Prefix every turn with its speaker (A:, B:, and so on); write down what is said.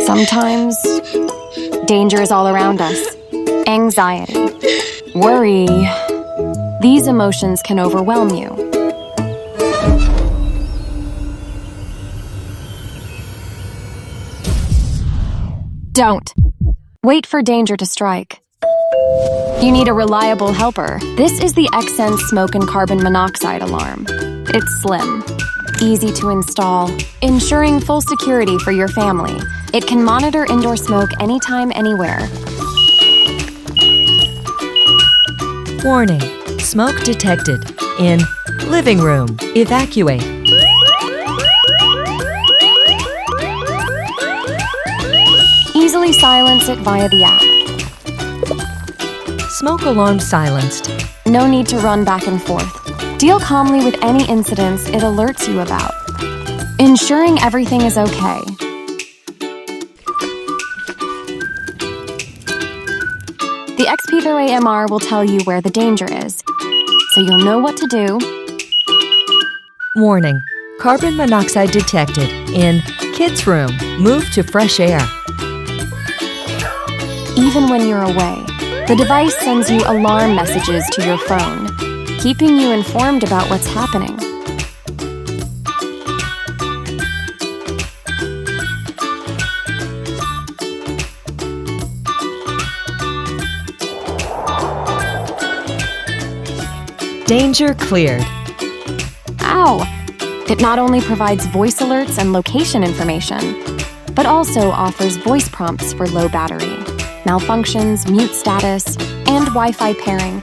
A: Sometimes, danger is all around us. Anxiety, worry. These emotions can overwhelm you. Don't. Wait for danger to strike. You need a reliable helper. This is the Xsense smoke and carbon monoxide alarm. It's slim, easy to install, ensuring full security for your family. It can monitor indoor smoke anytime, anywhere.
B: Warning: smoke detected in living room. Evacuate.
A: Easily silence it via the app.
B: Smoke alarm silenced.
A: No need to run back and forth. Deal calmly with any incidents it alerts you about, ensuring everything is okay. The XP0A-MR will tell you where the danger is, so you'll know what to do.
B: Warning: carbon monoxide detected in kids' room. Move to fresh air.
A: Even when you're away, the device sends you alarm messages to your phone, keeping you informed about what's happening.
B: Danger cleared.
A: Ow! It not only provides voice alerts and location information, but also offers voice prompts for low battery, malfunctions, mute status, and Wi-Fi pairing,